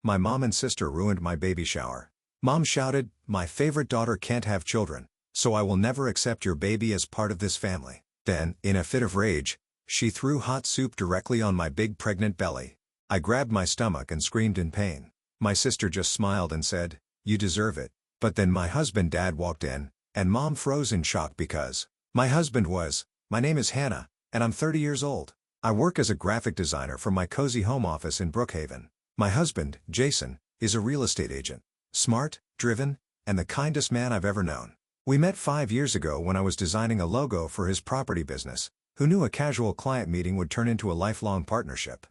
My mom and sister ruined my baby shower. Mom shouted, "My favorite daughter can't have children, so I will never accept your baby as part of this family." Then, in a fit of rage, she threw hot soup directly on my big pregnant belly. I grabbed my stomach and screamed in pain. My sister just smiled and said, "You deserve it." But then my husband Dad walked in, and Mom froze in shock because my husband was, "My name is Hannah, and I'm 30 years old. I work as a graphic designer for my cozy home office in Brookhaven. My husband, Jason, is a real estate agent. Smart, driven, and the kindest man I've ever known. We met 5 years ago when I was designing a logo for his property business. Who knew a casual client meeting would turn into a lifelong partnership?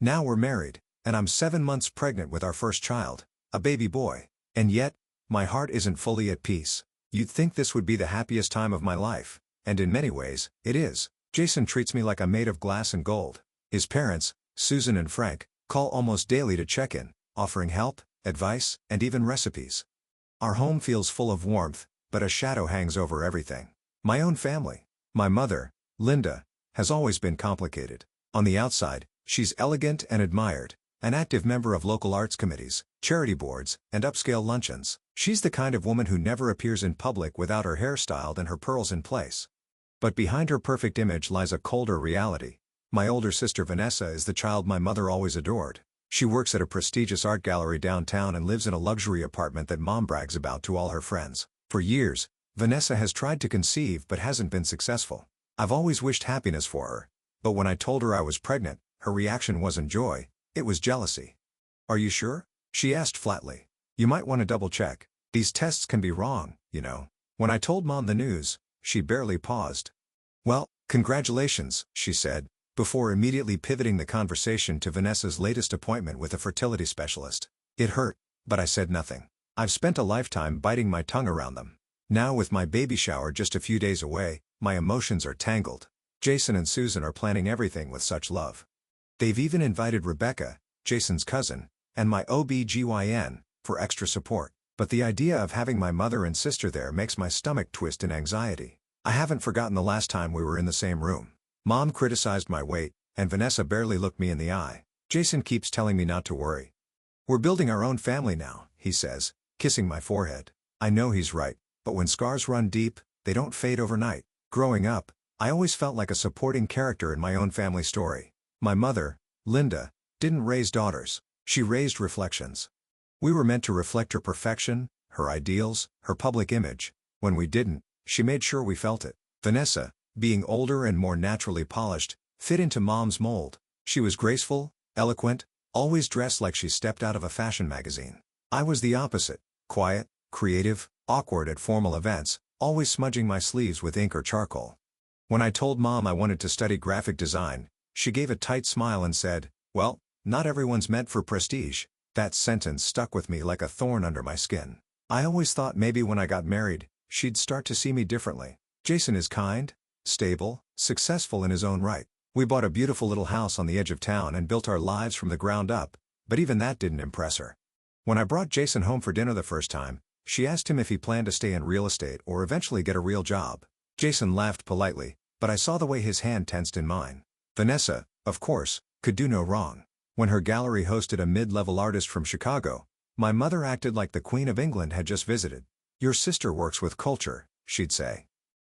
Now we're married, and I'm 7 months pregnant with our first child, a baby boy. And yet, my heart isn't fully at peace. You'd think this would be the happiest time of my life, and in many ways, it is. Jason treats me like I'm made of glass and gold. His parents, Susan and Frank, call almost daily to check in, offering help, advice, and even recipes. Our home feels full of warmth, but a shadow hangs over everything. My own family. My mother, Linda, has always been complicated. On the outside, she's elegant and admired, an active member of local arts committees, charity boards, and upscale luncheons. She's the kind of woman who never appears in public without her hair styled and her pearls in place. But behind her perfect image lies a colder reality. My older sister Vanessa is the child my mother always adored. She works at a prestigious art gallery downtown and lives in a luxury apartment that Mom brags about to all her friends. For years, Vanessa has tried to conceive but hasn't been successful. I've always wished happiness for her. But when I told her I was pregnant, her reaction wasn't joy, it was jealousy. "Are you sure?" she asked flatly. "You might want to double check. These tests can be wrong, you know." When I told Mom the news, she barely paused. "Well, congratulations," she said, before immediately pivoting the conversation to Vanessa's latest appointment with a fertility specialist. It hurt, but I said nothing. I've spent a lifetime biting my tongue around them. Now with my baby shower just a few days away, my emotions are tangled. Jason and Susan are planning everything with such love. They've even invited Rebecca, Jason's cousin, and my OB/GYN, for extra support. But the idea of having my mother and sister there makes my stomach twist in anxiety. I haven't forgotten the last time we were in the same room. Mom criticized my weight, and Vanessa barely looked me in the eye. Jason keeps telling me not to worry. "We're building our own family now," he says, kissing my forehead. I know he's right, but when scars run deep, they don't fade overnight. Growing up, I always felt like a supporting character in my own family story. My mother, Linda, didn't raise daughters. She raised reflections. We were meant to reflect her perfection, her ideals, her public image. When we didn't, she made sure we felt it. Vanessa, being older and more naturally polished, fit into Mom's mold. She was graceful, eloquent, always dressed like she stepped out of a fashion magazine. I was the opposite, quiet, creative, awkward at formal events, always smudging my sleeves with ink or charcoal. When I told Mom I wanted to study graphic design, she gave a tight smile and said, "Well, not everyone's meant for prestige." That sentence stuck with me like a thorn under my skin. I always thought maybe when I got married, she'd start to see me differently. Jason is kind, stable, successful in his own right. We bought a beautiful little house on the edge of town and built our lives from the ground up, but even that didn't impress her. When I brought Jason home for dinner the first time, she asked him if he planned to stay in real estate or eventually get a real job. Jason laughed politely, but I saw the way his hand tensed in mine. Vanessa, of course, could do no wrong. When her gallery hosted a mid-level artist from Chicago, my mother acted like the Queen of England had just visited. "Your sister works with culture," she'd say.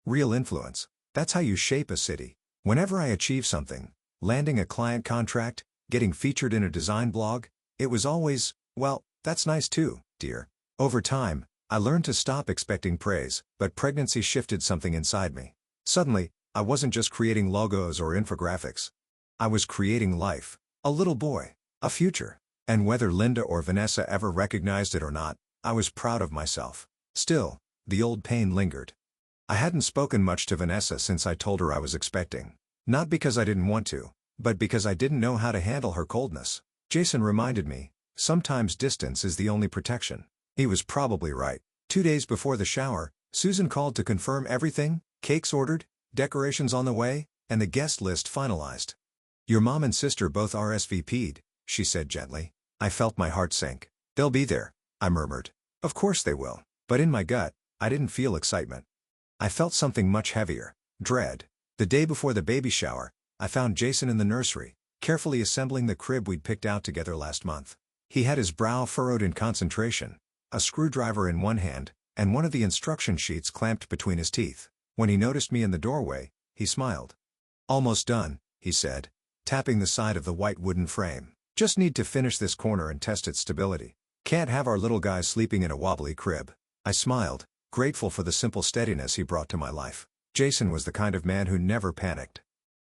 "Real influence. That's how you shape a city." Whenever I achieved something, landing a client contract, getting featured in a design blog, it was always, "Well, that's nice too, dear." Over time, I learned to stop expecting praise, but pregnancy shifted something inside me. Suddenly, I wasn't just creating logos or infographics. I was creating life. A little boy. A future. And whether Linda or Vanessa ever recognized it or not, I was proud of myself. Still, the old pain lingered. I hadn't spoken much to Vanessa since I told her I was expecting. Not because I didn't want to, but because I didn't know how to handle her coldness. Jason reminded me, sometimes distance is the only protection. He was probably right. 2 days before the shower, Susan called to confirm everything, cakes ordered, decorations on the way, and the guest list finalized. "Your mom and sister both RSVP'd, she said gently. I felt my heart sink. "They'll be there," I murmured. "Of course they will." But in my gut, I didn't feel excitement. I felt something much heavier. Dread. The day before the baby shower, I found Jason in the nursery, carefully assembling the crib we'd picked out together last month. He had his brow furrowed in concentration, a screwdriver in one hand, and one of the instruction sheets clamped between his teeth. When he noticed me in the doorway, he smiled. "Almost done," he said, tapping the side of the white wooden frame. "Just need to finish this corner and test its stability. Can't have our little guy sleeping in a wobbly crib." I smiled, grateful for the simple steadiness he brought to my life. Jason was the kind of man who never panicked.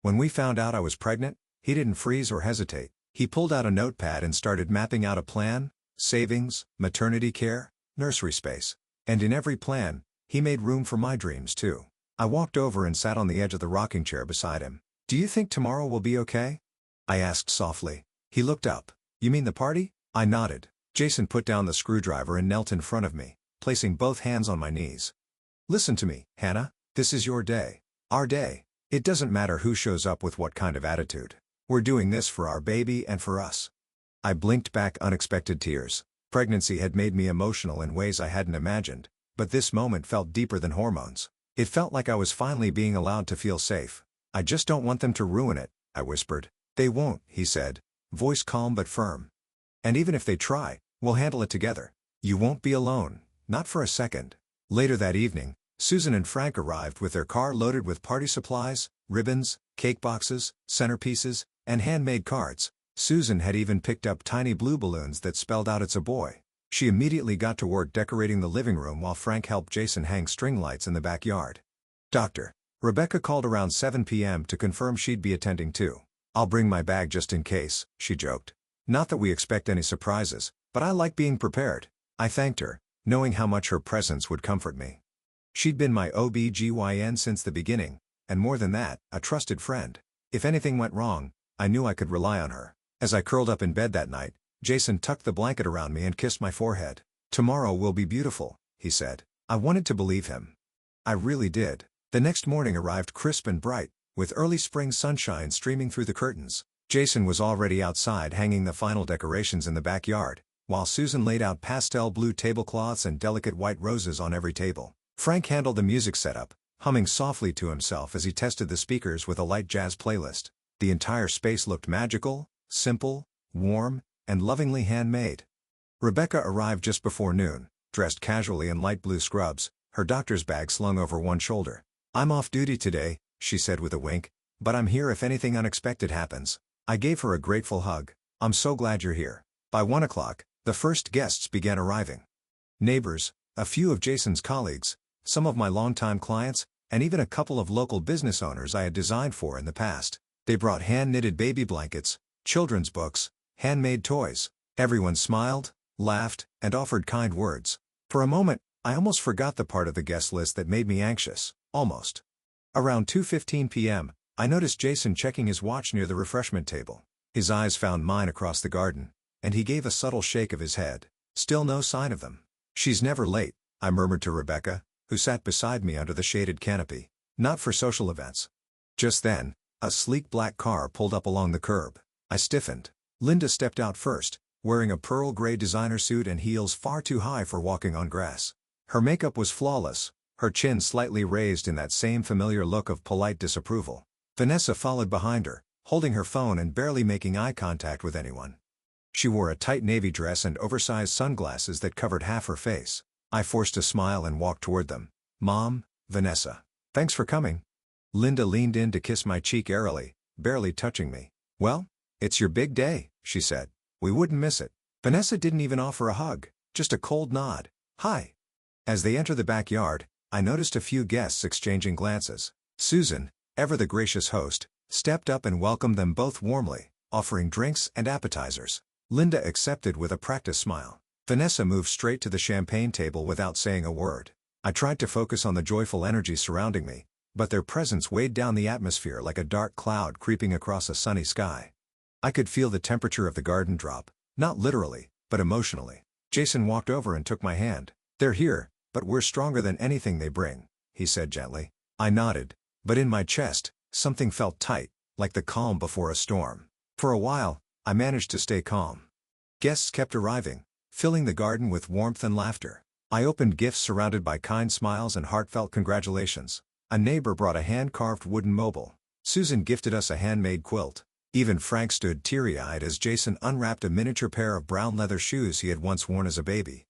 When we found out I was pregnant, he didn't freeze or hesitate. He pulled out a notepad and started mapping out a plan: savings, maternity care, nursery space. And in every plan, he made room for my dreams too. I walked over and sat on the edge of the rocking chair beside him. "Do you think tomorrow will be okay?" I asked softly. He looked up. "You mean the party?" I nodded. Jason put down the screwdriver and knelt in front of me, placing both hands on my knees. "Listen to me, Hannah. This is your day. Our day. It doesn't matter who shows up with what kind of attitude. We're doing this for our baby and for us." I blinked back unexpected tears. Pregnancy had made me emotional in ways I hadn't imagined, but this moment felt deeper than hormones. It felt like I was finally being allowed to feel safe. "I just don't want them to ruin it," I whispered. "They won't," he said, voice calm but firm. "And even if they try, we'll handle it together. You won't be alone, not for a second." Later that evening, Susan and Frank arrived with their car loaded with party supplies, ribbons, cake boxes, centerpieces, and handmade cards. Susan had even picked up tiny blue balloons that spelled out "It's a boy." She immediately got to work decorating the living room while Frank helped Jason hang string lights in the backyard. Dr. Rebecca called around 7 p.m. to confirm she'd be attending too. "I'll bring my bag just in case," she joked. "Not that we expect any surprises, but I like being prepared." I thanked her, knowing how much her presence would comfort me. She'd been my OB/GYN since the beginning, and more than that, a trusted friend. If anything went wrong, I knew I could rely on her. As I curled up in bed that night, Jason tucked the blanket around me and kissed my forehead. "Tomorrow will be beautiful," he said. I wanted to believe him. I really did. The next morning arrived crisp and bright, with early spring sunshine streaming through the curtains. Jason was already outside hanging the final decorations in the backyard, while Susan laid out pastel blue tablecloths and delicate white roses on every table. Frank handled the music setup, humming softly to himself as he tested the speakers with a light jazz playlist. The entire space looked magical, simple, warm, and lovingly handmade. Rebecca arrived just before noon, dressed casually in light blue scrubs, her doctor's bag slung over one shoulder. "I'm off duty today," she said with a wink, "but I'm here if anything unexpected happens." I gave her a grateful hug. "I'm so glad you're here." By 1 o'clock, the first guests began arriving. Neighbors, a few of Jason's colleagues, some of my longtime clients, and even a couple of local business owners I had designed for in the past. They brought hand-knitted baby blankets, children's books, handmade toys. Everyone smiled, laughed, and offered kind words. For a moment, I almost forgot the part of the guest list that made me anxious. Almost. Around 2:15 p.m., I noticed Jason checking his watch near the refreshment table. His eyes found mine across the garden, and he gave a subtle shake of his head. Still no sign of them. "She's never late," I murmured to Rebecca, who sat beside me under the shaded canopy. "Not for social events." Just then, a sleek black car pulled up along the curb. I stiffened. Linda stepped out first, wearing a pearl gray designer suit and heels far too high for walking on grass. Her makeup was flawless, her chin slightly raised in that same familiar look of polite disapproval. Vanessa followed behind her, holding her phone and barely making eye contact with anyone. She wore a tight navy dress and oversized sunglasses that covered half her face. I forced a smile and walked toward them. "Mom, Vanessa. Thanks for coming." Linda leaned in to kiss my cheek airily, barely touching me. "Well, it's your big day," she said. "We wouldn't miss it." Vanessa didn't even offer a hug, just a cold nod. "Hi." As they entered the backyard, I noticed a few guests exchanging glances. Susan, ever the gracious host, stepped up and welcomed them both warmly, offering drinks and appetizers. Linda accepted with a practiced smile. Vanessa moved straight to the champagne table without saying a word. I tried to focus on the joyful energy surrounding me, but their presence weighed down the atmosphere like a dark cloud creeping across a sunny sky. I could feel the temperature of the garden drop, not literally, but emotionally. Jason walked over and took my hand. "They're here, but we're stronger than anything they bring," he said gently. I nodded, but in my chest, something felt tight, like the calm before a storm. For a while, I managed to stay calm. Guests kept arriving, filling the garden with warmth and laughter. I opened gifts surrounded by kind smiles and heartfelt congratulations. A neighbor brought a hand-carved wooden mobile. Susan gifted us a handmade quilt. Even Frank stood teary-eyed as Jason unwrapped a miniature pair of brown leather shoes he had once worn as a baby.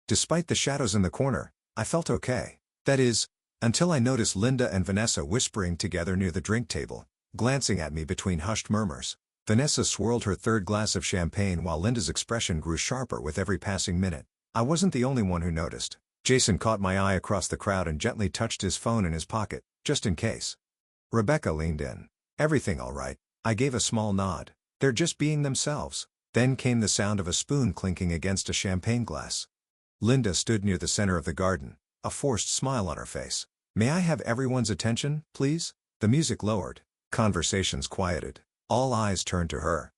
Despite the shadows in the corner, I felt okay. That is, until I noticed Linda and Vanessa whispering together near the drink table, glancing at me between hushed murmurs. Vanessa swirled her third glass of champagne while Linda's expression grew sharper with every passing minute. I wasn't the only one who noticed. Jason caught my eye across the crowd and gently touched his phone in his pocket, just in case. Rebecca leaned in. "Everything all right?" I gave a small nod. "They're just being themselves." Then came the sound of a spoon clinking against a champagne glass. Linda stood near the center of the garden, a forced smile on her face. "May I have everyone's attention, please?" The music lowered. Conversations quieted. All eyes turned to her.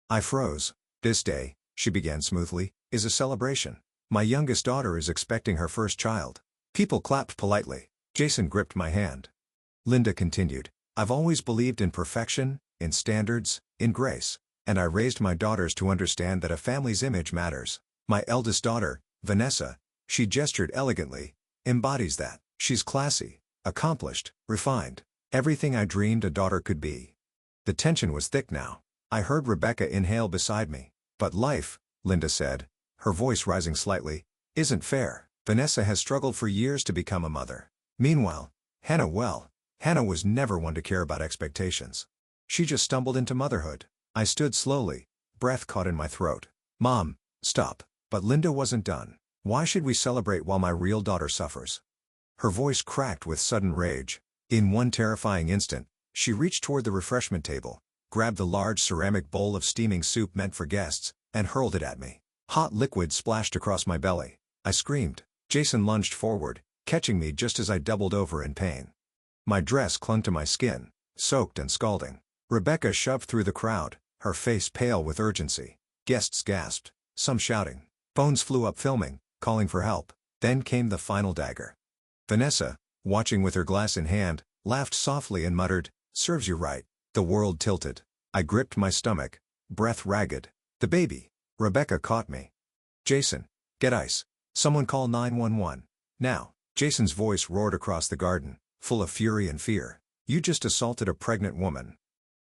I froze. "This day," she began smoothly, "is a celebration. My youngest daughter is expecting her first child." People clapped politely. Jason gripped my hand. Linda continued, "I've always believed in perfection, in standards, in grace. And I raised my daughters to understand that a family's image matters. My eldest daughter, Vanessa," she gestured elegantly, "embodies that. She's classy, accomplished, refined. Everything I dreamed a daughter could be." The tension was thick now. I heard Rebecca inhale beside me. "But life," Linda said, her voice rising slightly, "isn't fair. Vanessa has struggled for years to become a mother. Meanwhile, Hannah was never one to care about expectations. She just stumbled into motherhood." I stood slowly, breath caught in my throat. "Mom, stop." But Linda wasn't done. "Why should we celebrate while my real daughter suffers?" Her voice cracked with sudden rage. In one terrifying instant, she reached toward the refreshment table, grabbed the large ceramic bowl of steaming soup meant for guests, and hurled it at me. Hot liquid splashed across my belly. I screamed. Jason lunged forward, catching me just as I doubled over in pain. My dress clung to my skin, soaked and scalding. Rebecca shoved through the crowd, her face pale with urgency. Guests gasped, some shouting. Phones flew up filming, calling for help. Then came the final dagger. Vanessa, watching with her glass in hand, laughed softly and muttered, "Serves you right." The world tilted. I gripped my stomach, breath ragged. "The baby." Rebecca caught me. "Jason, get ice. Someone call 911. Now." Jason's voice roared across the garden, full of fury and fear. "You just assaulted a pregnant woman.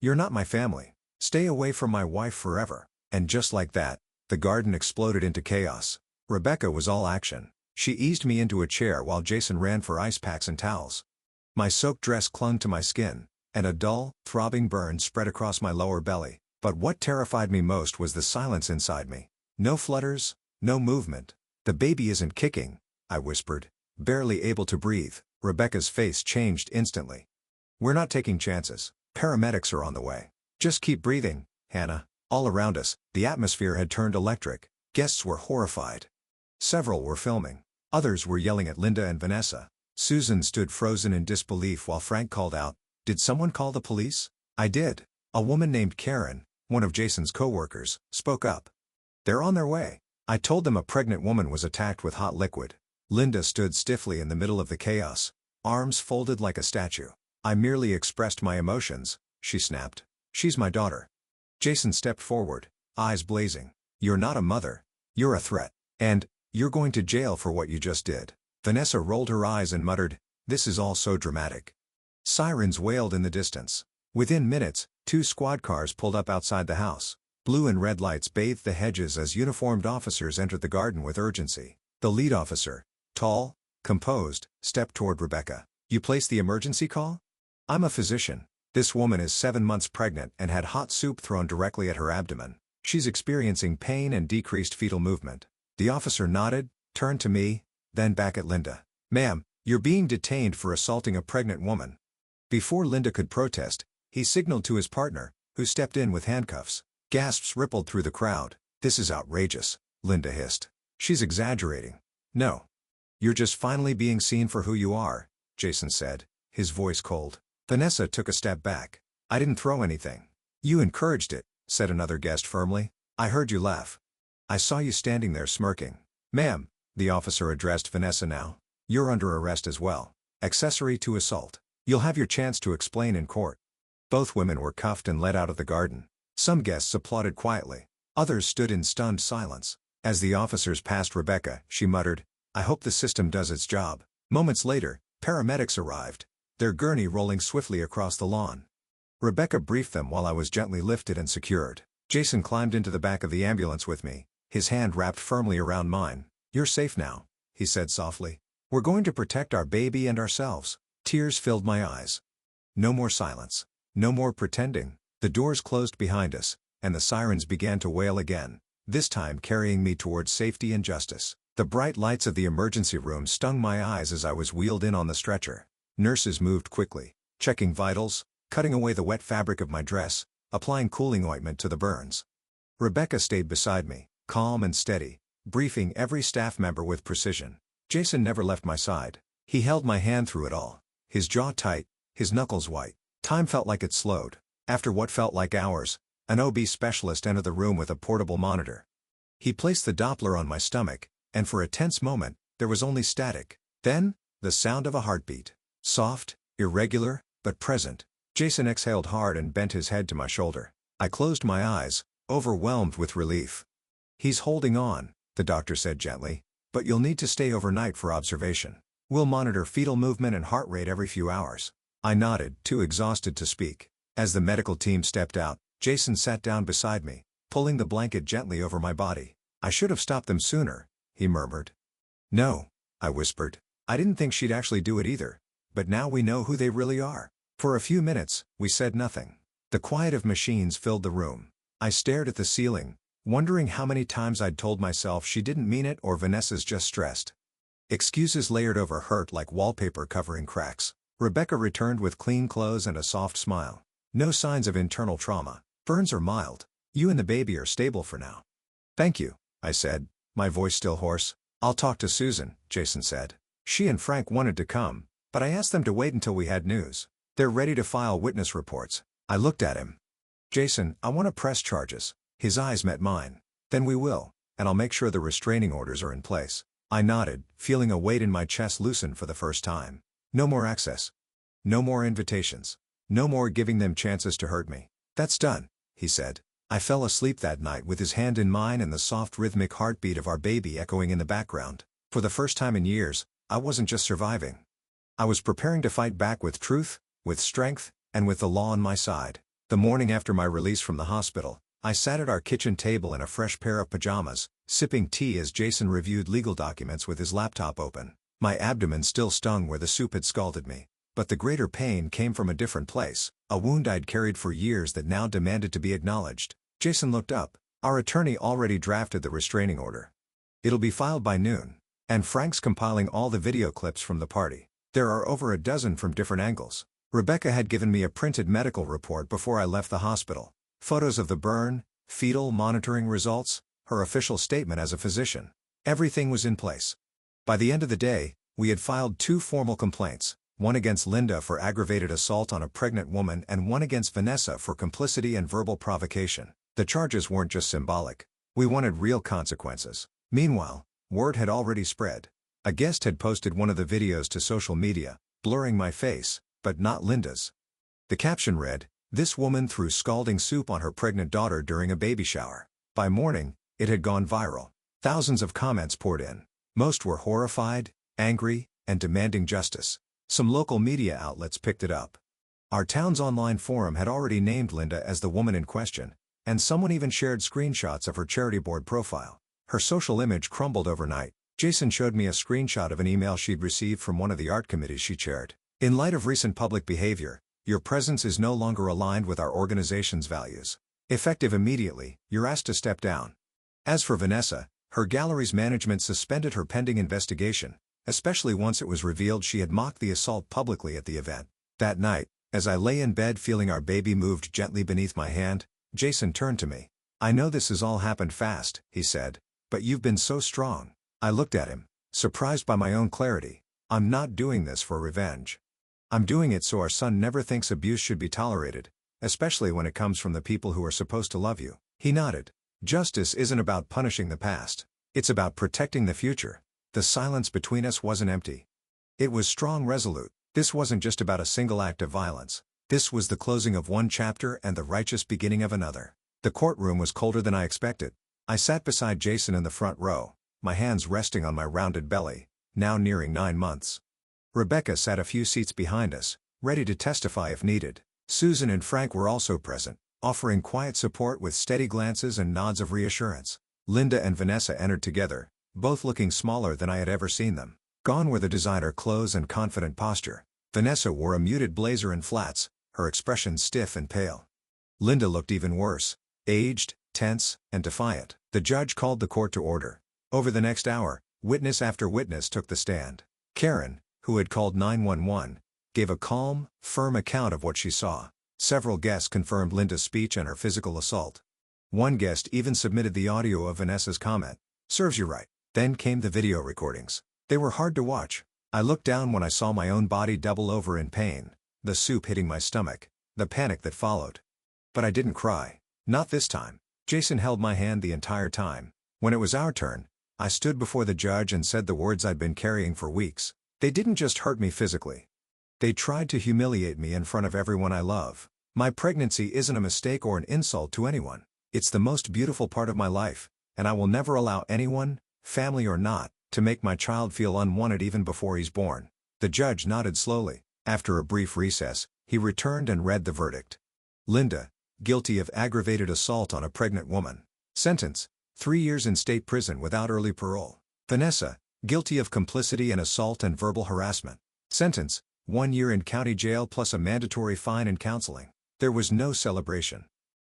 You're not my family. Stay away from my wife forever." And just like that, the garden exploded into chaos. Rebecca was all action. She eased me into a chair while Jason ran for ice packs and towels. My soaked dress clung to my skin, and a dull, throbbing burn spread across my lower belly. But what terrified me most was the silence inside me. No flutters, no movement. "The baby isn't kicking," I whispered, barely able to breathe. Rebecca's face changed instantly. "We're not taking chances. Paramedics are on the way. Just keep breathing, Hannah." All around us, the atmosphere had turned electric. Guests were horrified. Several were filming. Others were yelling at Linda and Vanessa. Susan stood frozen in disbelief while Frank called out, "Did someone call the police?" I did. A woman named Karen, one of Jason's co-workers, spoke up. "They're on their way." I told them a pregnant woman was attacked with hot liquid. Linda stood stiffly in the middle of the chaos, arms folded like a statue. "I merely expressed my emotions," she snapped. "She's my daughter." Jason stepped forward, eyes blazing. "You're not a mother. You're a threat. And you're going to jail for what you just did." Vanessa rolled her eyes and muttered, "This is all so dramatic." Sirens wailed in the distance. Within minutes, 2 squad cars pulled up outside the house. Blue and red lights bathed the hedges as uniformed officers entered the garden with urgency. The lead officer, tall, composed, stepped toward Rebecca. "You placed the emergency call?" "I'm a physician. This woman is 7 months pregnant and had hot soup thrown directly at her abdomen. She's experiencing pain and decreased fetal movement." The officer nodded, turned to me, then back at Linda. "Ma'am, you're being detained for assaulting a pregnant woman." Before Linda could protest, he signaled to his partner, who stepped in with handcuffs. Gasps rippled through the crowd. "This is outrageous," Linda hissed. "She's exaggerating." "No. You're just finally being seen for who you are," Jason said, his voice cold. Vanessa took a step back. "I didn't throw anything." "You encouraged it," said another guest firmly. "I heard you laugh. I saw you standing there smirking." "Ma'am," the officer addressed Vanessa now, "you're under arrest as well. Accessory to assault. You'll have your chance to explain in court." Both women were cuffed and led out of the garden. Some guests applauded quietly. Others stood in stunned silence. As the officers passed Rebecca, she muttered, "I hope the system does its job." Moments later, paramedics arrived, their gurney rolling swiftly across the lawn. Rebecca briefed them while I was gently lifted and secured. Jason climbed into the back of the ambulance with me, his hand wrapped firmly around mine. "You're safe now," he said softly. "We're going to protect our baby and ourselves." Tears filled my eyes. No more silence. No more pretending. The doors closed behind us, and the sirens began to wail again, this time carrying me towards safety and justice. The bright lights of the emergency room stung my eyes as I was wheeled in on the stretcher. Nurses moved quickly, checking vitals, cutting away the wet fabric of my dress, applying cooling ointment to the burns. Rebecca stayed beside me, calm and steady, briefing every staff member with precision. Jason never left my side. He held my hand through it all, his jaw tight, his knuckles white. Time felt like it slowed. After what felt like hours, an OB specialist entered the room with a portable monitor. He placed the Doppler on my stomach, and for a tense moment, there was only static. Then, the sound of a heartbeat. Soft, irregular, but present. Jason exhaled hard and bent his head to my shoulder. I closed my eyes, overwhelmed with relief. "He's holding on," the doctor said gently, "but you'll need to stay overnight for observation. We'll monitor fetal movement and heart rate every few hours." I nodded, too exhausted to speak. As the medical team stepped out, Jason sat down beside me, pulling the blanket gently over my body. "I should have stopped them sooner," he murmured. "No," I whispered. "I didn't think she'd actually do it either. But now we know who they really are." For a few minutes, we said nothing. The quiet of machines filled the room. I stared at the ceiling, wondering how many times I'd told myself she didn't mean it or Vanessa's just stressed. Excuses layered over hurt like wallpaper covering cracks. Rebecca returned with clean clothes and a soft smile. "No signs of internal trauma. Burns are mild. You and the baby are stable for now." "Thank you," I said, my voice still hoarse. "I'll talk to Susan," Jason said. "She and Frank wanted to come, but I asked them to wait until we had news. They're ready to file witness reports." I looked at him. "Jason, I want to press charges." His eyes met mine. "Then we will, and I'll make sure the restraining orders are in place." I nodded, feeling a weight in my chest loosen for the first time. No more access. No more invitations. No more giving them chances to hurt me. "That's done," he said. I fell asleep that night with his hand in mine and the soft rhythmic heartbeat of our baby echoing in the background. For the first time in years, I wasn't just surviving. I was preparing to fight back with truth, with strength, and with the law on my side. The morning after my release from the hospital, I sat at our kitchen table in a fresh pair of pajamas, sipping tea as Jason reviewed legal documents with his laptop open. My abdomen still stung where the soup had scalded me. But the greater pain came from a different place, a wound I'd carried for years that now demanded to be acknowledged. Jason looked up. "Our attorney already drafted the restraining order. It'll be filed by noon. And Frank's compiling all the video clips from the party. There are over a dozen from different angles." Rebecca had given me a printed medical report before I left the hospital. Photos of the burn, fetal monitoring results, her official statement as a physician. Everything was in place. By the end of the day, we had filed 2 formal complaints. One against Linda for aggravated assault on a pregnant woman and one against Vanessa for complicity and verbal provocation. The charges weren't just symbolic. We wanted real consequences. Meanwhile, word had already spread. A guest had posted one of the videos to social media, blurring my face, but not Linda's. The caption read, "This woman threw scalding soup on her pregnant daughter during a baby shower." By morning, it had gone viral. Thousands of comments poured in. Most were horrified, angry, and demanding justice. Some local media outlets picked it up. Our town's online forum had already named Linda as the woman in question, and someone even shared screenshots of her charity board profile. Her social image crumbled overnight. Jason showed me a screenshot of an email she'd received from one of the art committees she chaired. "In light of recent public behavior, your presence is no longer aligned with our organization's values. Effective immediately, you're asked to step down." As for Vanessa, her gallery's management suspended her pending investigation, especially once it was revealed she had mocked the assault publicly at the event. That night, as I lay in bed feeling our baby moved gently beneath my hand, Jason turned to me. "I know this has all happened fast," he said, "but you've been so strong." I looked at him, surprised by my own clarity. "I'm not doing this for revenge. I'm doing it so our son never thinks abuse should be tolerated, especially when it comes from the people who are supposed to love you." He nodded. "Justice isn't about punishing the past. It's about protecting the future." The silence between us wasn't empty. It was strong, resolute. This wasn't just about a single act of violence. This was the closing of one chapter and the righteous beginning of another. The courtroom was colder than I expected. I sat beside Jason in the front row, my hands resting on my rounded belly, now nearing 9 months. Rebecca sat a few seats behind us, ready to testify if needed. Susan and Frank were also present, offering quiet support with steady glances and nods of reassurance. Linda and Vanessa entered together, both looking smaller than I had ever seen them. Gone were the designer clothes and confident posture. Vanessa wore a muted blazer and flats, her expression stiff and pale. Linda looked even worse, aged, tense, and defiant. The judge called the court to order. Over the next hour, witness after witness took the stand. Karen, who had called 911, gave a calm, firm account of what she saw. Several guests confirmed Linda's speech and her physical assault. One guest even submitted the audio of Vanessa's comment. "Serves you right." Then came the video recordings. They were hard to watch. I looked down when I saw my own body double over in pain, the soup hitting my stomach, the panic that followed. But I didn't cry. Not this time. Jason held my hand the entire time. When it was our turn, I stood before the judge and said the words I'd been carrying for weeks. They didn't just hurt me physically. They tried to humiliate me in front of everyone I love. My pregnancy isn't a mistake or an insult to anyone. It's the most beautiful part of my life, and I will never allow anyone, family or not, to make my child feel unwanted even before he's born. The judge nodded slowly. After a brief recess, he returned and read the verdict. Linda, guilty of aggravated assault on a pregnant woman. Sentence: 3 years in state prison without early parole. Vanessa, guilty of complicity and assault and verbal harassment. Sentence: 1 year in county jail plus a mandatory fine and counseling. There was no celebration.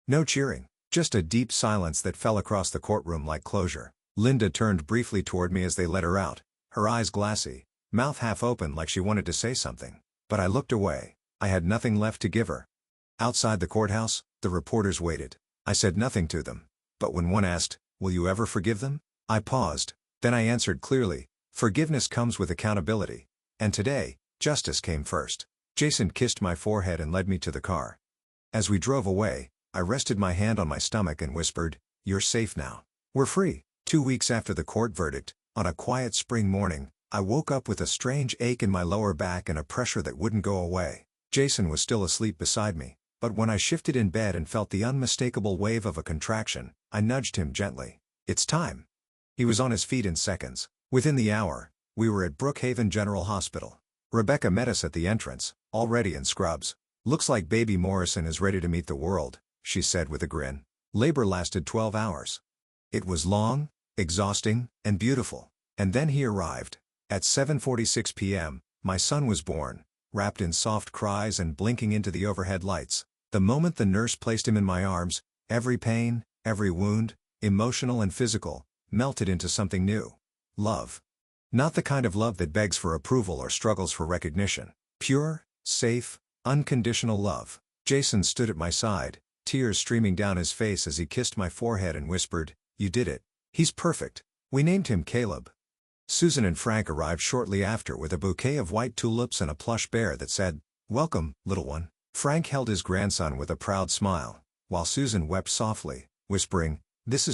No cheering. Just a deep silence that fell across the courtroom like closure. Linda turned briefly toward me as they let her out, her eyes glassy, mouth half open like she wanted to say something. But I looked away. I had nothing left to give her. Outside the courthouse, the reporters waited. I said nothing to them. But when one asked, "Will you ever forgive them?" I paused. Then I answered clearly, "Forgiveness comes with accountability. And today, justice came first." Jason kissed my forehead and led me to the car. As we drove away, I rested my hand on my stomach and whispered, "You're safe now. We're free." 2 weeks after the court verdict, on a quiet spring morning, I woke up with a strange ache in my lower back and a pressure that wouldn't go away. Jason was still asleep beside me, but when I shifted in bed and felt the unmistakable wave of a contraction, I nudged him gently. "It's time." He was on his feet in seconds. Within the hour, we were at Brookhaven General Hospital. Rebecca met us at the entrance, already in scrubs. "Looks like baby Morrison is ready to meet the world," she said with a grin. Labor lasted 12 hours. It was long, exhausting, and beautiful. And then he arrived. At 7:46 p.m., my son was born, wrapped in soft cries and blinking into the overhead lights. The moment the nurse placed him in my arms, every pain, every wound, emotional and physical, melted into something new. Love. Not the kind of love that begs for approval or struggles for recognition. Pure, safe, unconditional love. Jason stood at my side, tears streaming down his face as he kissed my forehead and whispered, "You did it. He's perfect." We named him Caleb. Susan and Frank arrived shortly after with a bouquet of white tulips and a plush bear that said, "Welcome, little one." Frank held his grandson with a proud smile, while Susan wept softly, whispering, "This is